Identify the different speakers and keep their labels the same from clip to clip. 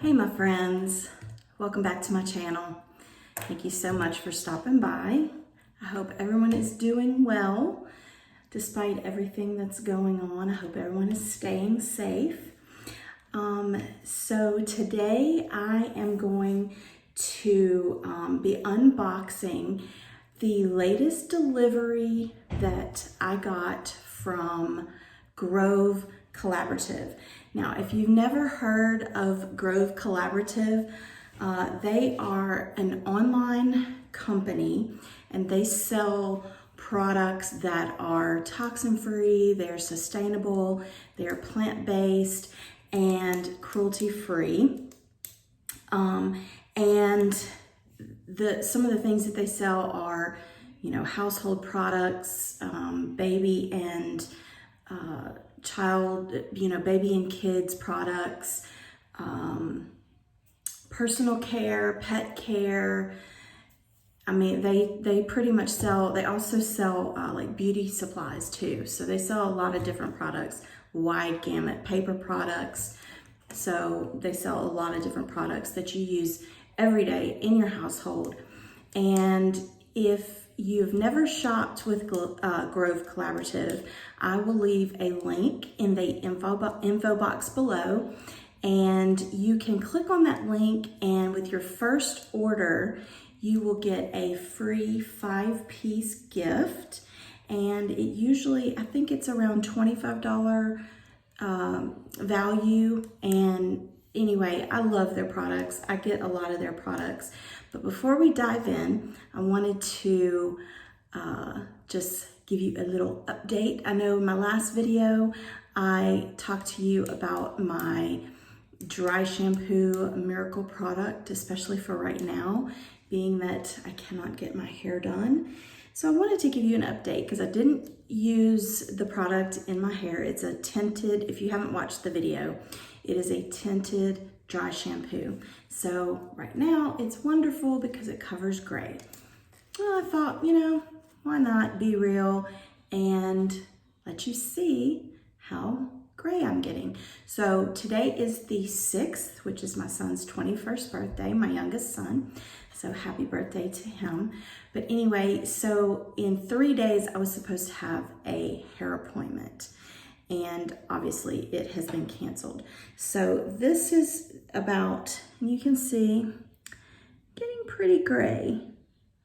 Speaker 1: Hey my friends, welcome back to my channel. Thank you so much for stopping by. I hope everyone is doing well despite everything that's going on. I hope everyone is staying safe. So today I am going to be unboxing the latest delivery that I got from Grove Collaborative. Now, if you've never heard of Grove Collaborative, they are an online company and they sell products that are toxin-free, they're sustainable, they're plant-based, and cruelty-free. And some of the things that they sell are, household products, baby and child, baby and kids products, personal care, pet care. I mean, they pretty much sell, they also sell like beauty supplies too. So they sell a lot of different products, wide gamut, paper products. So they sell a lot of different products that you use every day in your household. And if you've never shopped with Grove Collaborative, I will leave a link in the info box below, and you can click on that link, and with your first order, you will get a free 5-piece gift. And it usually, I think it's around $25 value. And anyway, I love their products. I get a lot of their products. But before we dive in, I wanted to just give you a little update. I know in my last video, I talked to you about my dry shampoo miracle product, especially for right now, being that I cannot get my hair done. So I wanted to give you an update because I didn't use the product in my hair. It's a tinted, if you haven't watched the video, it is a tinted dry shampoo. So right now it's wonderful because it covers gray. Well, I thought, why not be real and let you see how gray I'm getting. So today is the 6th, which is my son's 21st birthday, my youngest son. So happy birthday to him. But anyway, so in 3 days, I was supposed to have a hair appointment. And obviously it has been canceled. So this is about, you can see, getting pretty gray.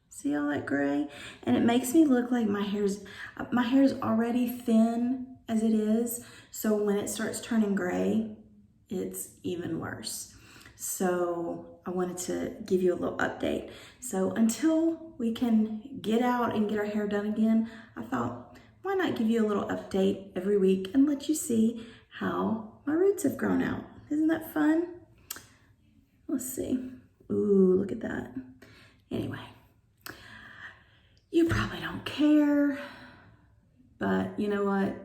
Speaker 1: See all that gray? And it makes me look like my hair's already thin as it is. So when it starts turning gray, it's even worse. So I wanted to give you a little update. So until we can get out and get our hair done again, I thought, why not give you a little update every week and let you see how my roots have grown out. Isn't that fun? Let's see. Ooh, look at that. Anyway, you probably don't care, but you know what?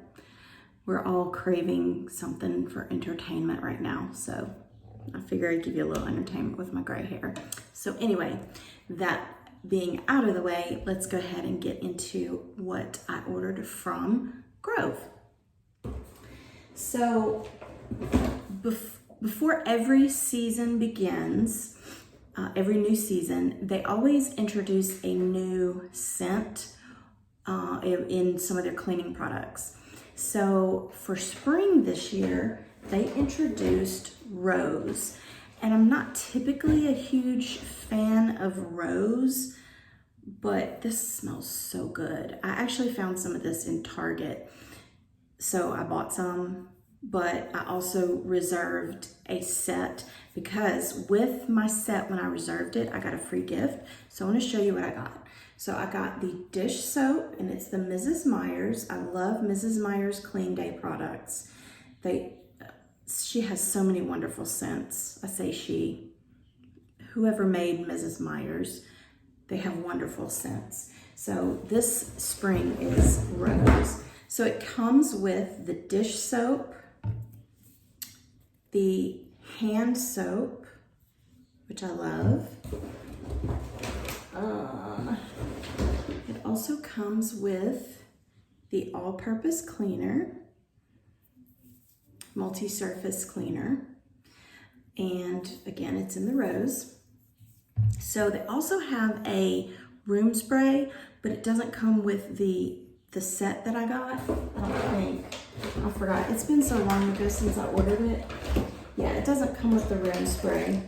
Speaker 1: We're all craving something for entertainment right now. So I figure I'd give you a little entertainment with my gray hair. So anyway, that being out of the way, let's go ahead and get into what I ordered from Grove. So before every season begins, every new season, they always introduce a new scent in some of their cleaning products. So for spring this year, they introduced rose. And I'm not typically a huge fan of rose, but this smells so good. I actually found some of this in Target, so I bought some, but I also reserved a set because with my set, when I reserved it, I got a free gift. So I want to show you what I got. So I got the dish soap, and it's the Mrs. Meyer's. I love Mrs. Meyer's Clean Day products. She has so many wonderful scents. I say she, whoever made Mrs. Meyer's, they have wonderful scents. So this spring is rose. So it comes with the dish soap, the hand soap, which I love. It also comes with the all-purpose cleaner, multi-surface cleaner, And again, it's in the rose. So they also have a room spray, but it doesn't come with the set that I got. I don't think. I forgot. It's been so long ago since I ordered it. Yeah, it doesn't come with the room spray,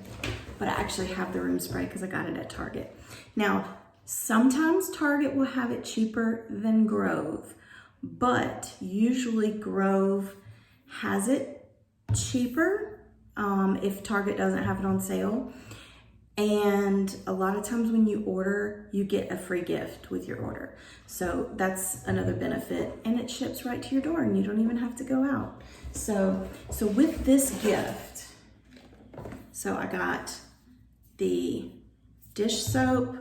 Speaker 1: but I actually have the room spray because I got it at Target. Now, sometimes Target will have it cheaper than Grove, but usually Grove has it cheaper if Target doesn't have it on sale. And a lot of times when you order, you get a free gift with your order. So that's another benefit, and it ships right to your door and you don't even have to go out. So with this gift, so I got the dish soap,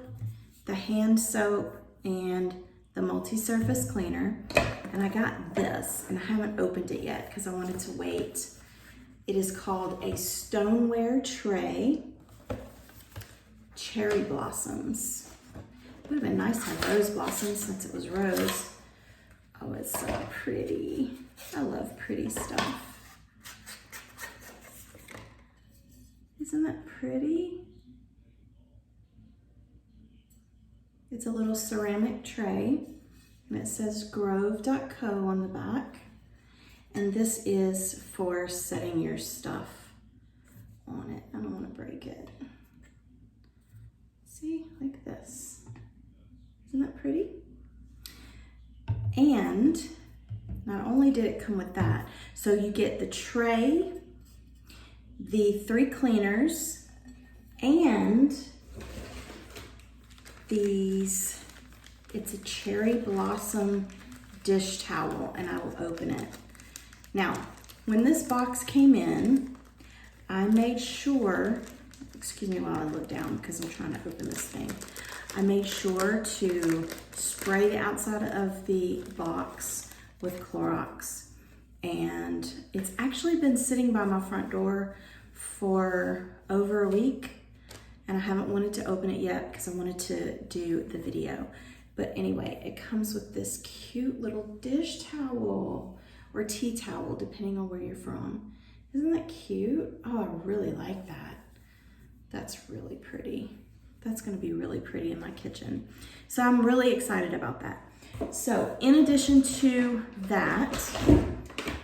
Speaker 1: the hand soap, and the multi-surface cleaner. And I got this, and I haven't opened it yet because I wanted to wait. It is called a stoneware tray. Cherry blossoms. It would have been nice to have rose blossoms since it was rose. Oh, it's so pretty. I love pretty stuff. Isn't that pretty? It's a little ceramic tray, and it says grove.co on the back. And this is for setting your stuff on it. I don't want to break it. See, like this. Isn't that pretty? And not only did it come with that, so you get the tray, the 3 cleaners, and these, it's a cherry blossom dish towel, and I will open it. Now, when this box came in, I made sure, excuse me while I look down because I'm trying to open this thing. I made sure to spray the outside of the box with Clorox. And it's actually been sitting by my front door for over a week. And I haven't wanted to open it yet because I wanted to do the video. But anyway, it comes with this cute little dish towel or tea towel, depending on where you're from. Isn't that cute? Oh, I really like that. That's really pretty. That's gonna be really pretty in my kitchen. So I'm really excited about that. So in addition to that,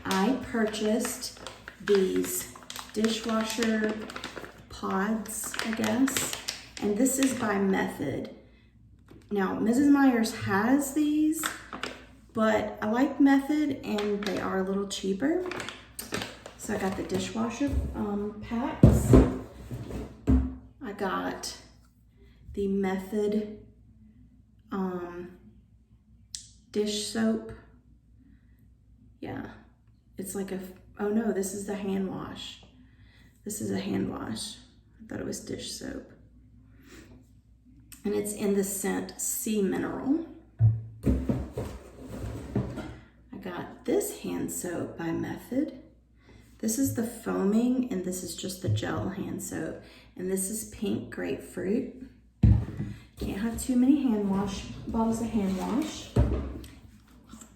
Speaker 1: I purchased these dishwasher pods, I guess. And this is by Method. Now, Mrs. Myers has these, but I like Method and they are a little cheaper. So I got the dishwasher packs. I got the Method dish soap. Yeah, it's like a, oh no, this is the hand wash. This is a hand wash. I thought it was dish soap. And it's in the scent Sea Mineral. I got this hand soap by Method. This is the foaming, and this is just the gel hand soap. And this is pink grapefruit. Can't have too many bottles of hand wash.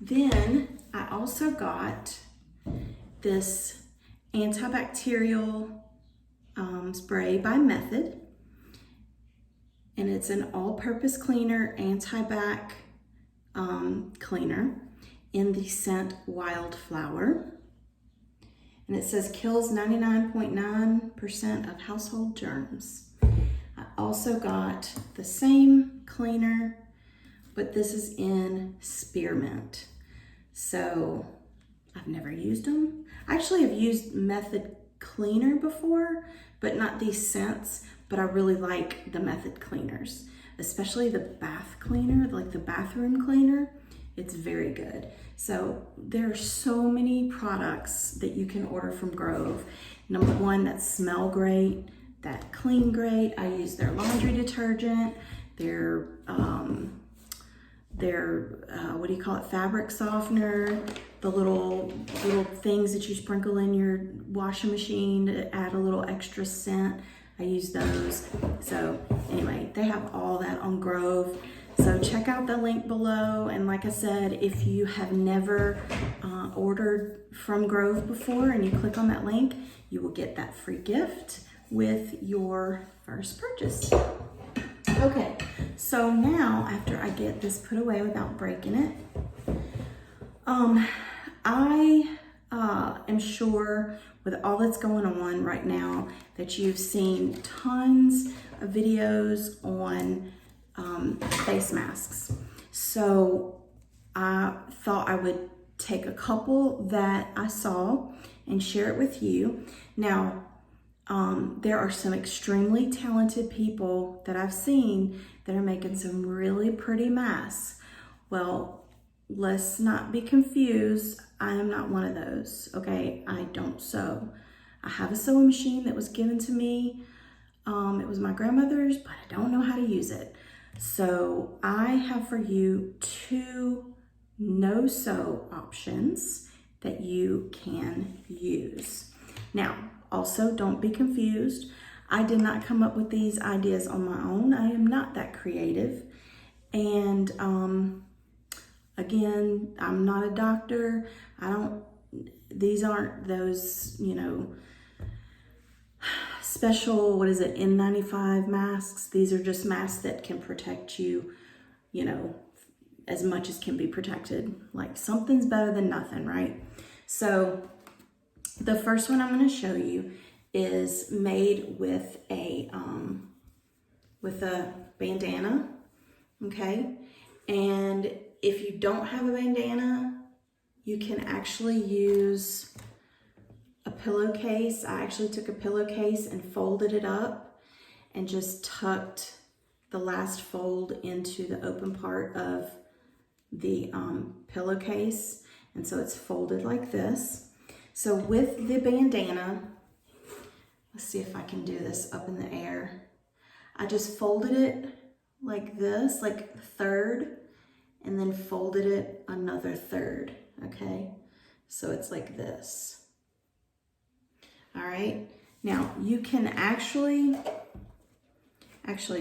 Speaker 1: Then I also got this antibacterial spray by Method. And it's an all-purpose cleaner, anti-bac cleaner in the scent Wildflower. And it says kills 99.9% of household germs. I also got the same cleaner, but this is in spearmint. So I've never used them. Actually, I've used Method cleaner before, but not these scents. But I really like the Method cleaners, especially the bath cleaner, like the bathroom cleaner. It's very good. So there are so many products that you can order from Grove. Number one, that smell great, that clean great. I use their laundry detergent, their what do you call it, fabric softener, the little things that you sprinkle in your washing machine to add a little extra scent. I use those. So anyway, they have all that on Grove. So check out the link below. And like I said, if you have never ordered from Grove before and you click on that link, you will get that free gift with your first purchase. Okay, so now after I get this put away without breaking it, I am sure with all that's going on right now that you've seen tons of videos on face masks. So I thought I would take a couple that I saw and share it with you. Now, there are some extremely talented people that I've seen that are making some really pretty masks. Well, let's not be confused. I am not one of those, okay? I don't sew. I have a sewing machine that was given to me. It was my grandmother's, but I don't know how to use it. So I have for you 2 no-sew options that you can use. Now, also don't be confused. I did not come up with these ideas on my own. I am not that creative. And again, I'm not a doctor. These aren't those, special, N95 masks. These are just masks that can protect you, as much as can be protected. Like something's better than nothing, right? So the first one I'm going to show you is made with a bandana, okay? And if you don't have a bandana, you can actually use a pillowcase. I actually took a pillowcase and folded it up and just tucked the last fold into the open part of the pillowcase. And so it's folded like this. So with the bandana, let's see if I can do this up in the air. I just folded it like this, like a third, and then folded it another third, okay? So it's like this. All right, now you can actually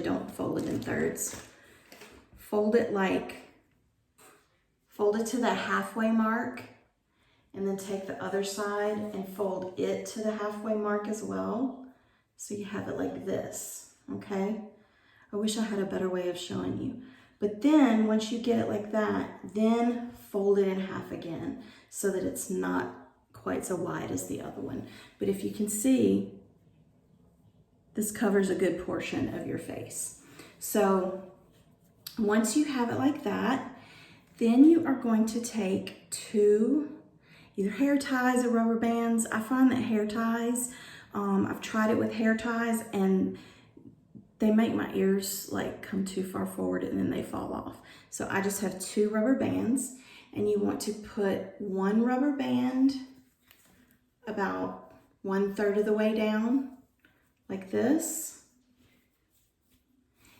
Speaker 1: don't fold it in thirds. Fold it to the halfway mark, and then take the other side and fold it to the halfway mark as well. So you have it like this, okay? I wish I had a better way of showing you. But then once you get it like that, then fold it in half again so that it's not quite so wide as the other one. But if you can see, this covers a good portion of your face. So once you have it like that, then you are going to take 2 either hair ties or rubber bands. I find that hair ties, I've tried it with hair ties and they make my ears like come too far forward and then they fall off. So I just have 2 rubber bands, and you want to put 1 rubber band about 1/3 of the way down like this.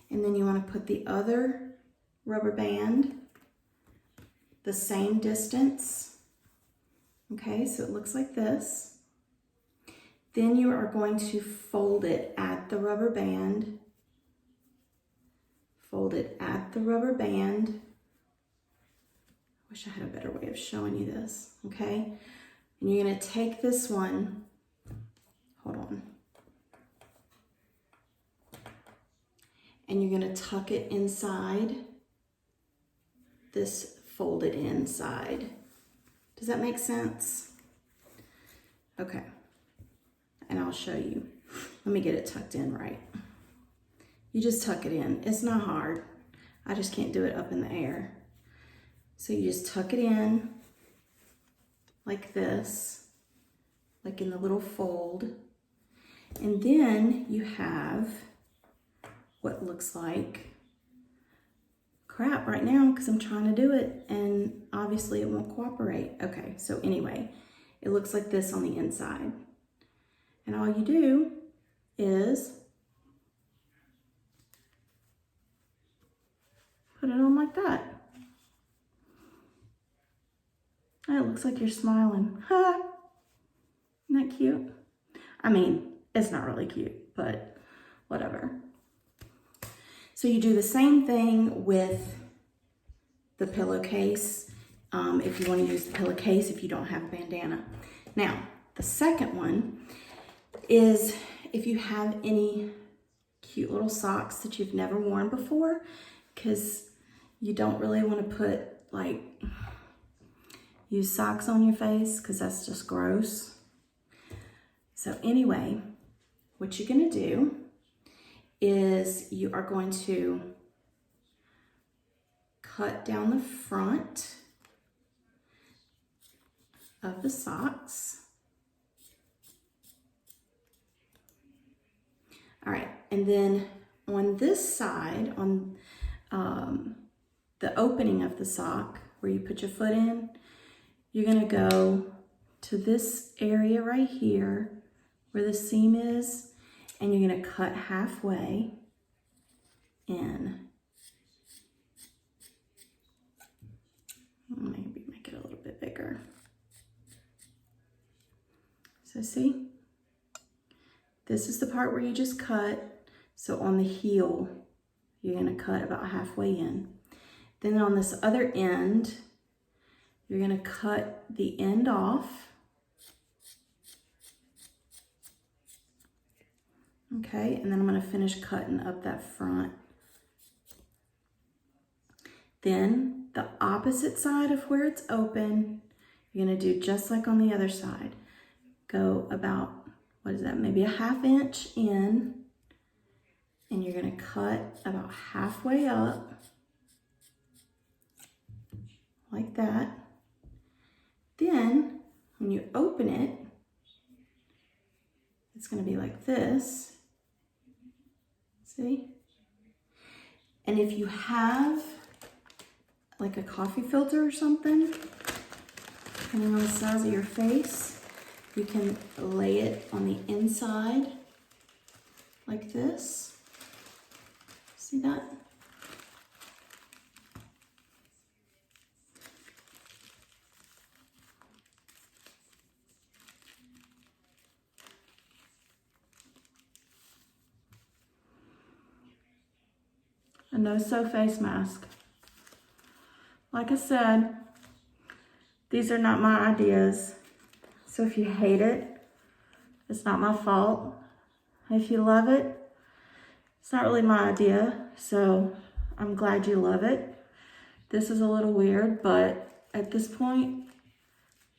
Speaker 1: And then you want to put the other rubber band the same distance. Okay, so it looks like this. Then you are going to fold it at the rubber band. Fold it at the rubber band. I wish I had a better way of showing you this, okay? And you're gonna take this one, hold on. And you're gonna tuck it inside this folded inside. Does that make sense? Okay, and I'll show you. Let me get it tucked in right. You just tuck it in. It's not hard. I just can't do it up in the air. So you just tuck it in like this, like in the little fold. And then you have what looks like crap right now because I'm trying to do it and obviously it won't cooperate. Okay, so anyway, it looks like this on the inside. And all you do is put it on like that. And it looks like you're smiling. Ha! Isn't that cute? I mean, it's not really cute, but whatever. So you do the same thing with the pillowcase, if you want to use the pillowcase if you don't have a bandana. Now, the second one is if you have any cute little socks that you've never worn before, because you don't really want to put use socks on your face because that's just gross. So anyway, what you're going to do is you are going to cut down the front of the socks. All right, and then on this side, on the opening of the sock where you put your foot in, you're gonna go to this area right here where the seam is, and you're gonna cut halfway in. Maybe make it a little bit bigger. So see? This is the part where you just cut. So on the heel, you're gonna cut about halfway in. Then on this other end, you're gonna cut the end off. Okay, and then I'm gonna finish cutting up that front. Then the opposite side of where it's open, you're gonna do just like on the other side. Go about, what is that, maybe a ½ inch in, and you're gonna cut about halfway up, like that. Then, when you open it, it's gonna be like this, see? And if you have like a coffee filter or something, depending on the size of your face, you can lay it on the inside like this. See that? A no-sew face mask. Like I said, these are not my ideas. So if you hate it, it's not my fault. If you love it, it's not really my idea. So I'm glad you love it. This is a little weird, but at this point,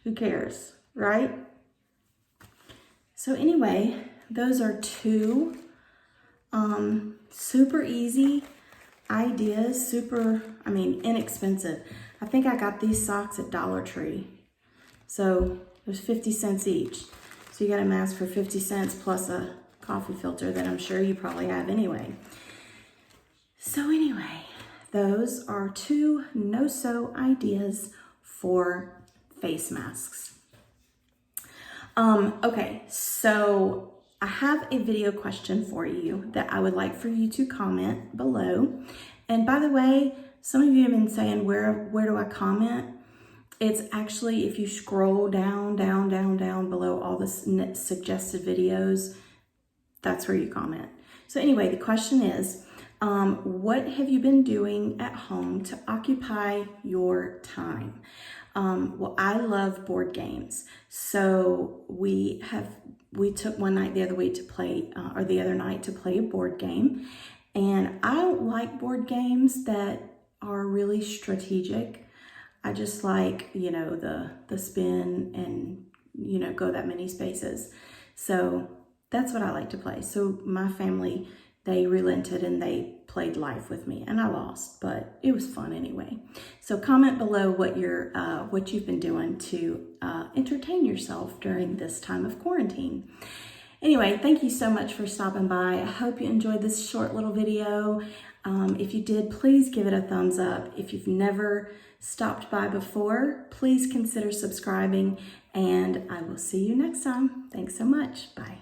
Speaker 1: who cares, right? So anyway, those are two super easy ideas, inexpensive. I think I got these socks at Dollar Tree. So there's 50 cents each. So you got a mask for 50 cents plus a coffee filter that I'm sure you probably have anyway. So anyway, those are two no-sew ideas for face masks. Okay, so I have a video question for you that I would like for you to comment below. And by the way, some of you have been saying, where do I comment? It's actually, if you scroll down below all the suggested videos, that's where you comment. So anyway, the question is, what have you been doing at home to occupy your time? Well, I love board games. So we took one night the other night to play a board game. And I don't like board games that are really strategic. I just like, the spin and, go that many spaces. So that's what I like to play. So my family, they relented and they played life with me, and I lost, but it was fun anyway. So comment below what you've been doing to entertain yourself during this time of quarantine. Anyway, thank you so much for stopping by. I hope you enjoyed this short little video. If you did, please give it a thumbs up. If you've never stopped by before, please consider subscribing, and I will see you next time. Thanks so much. Bye.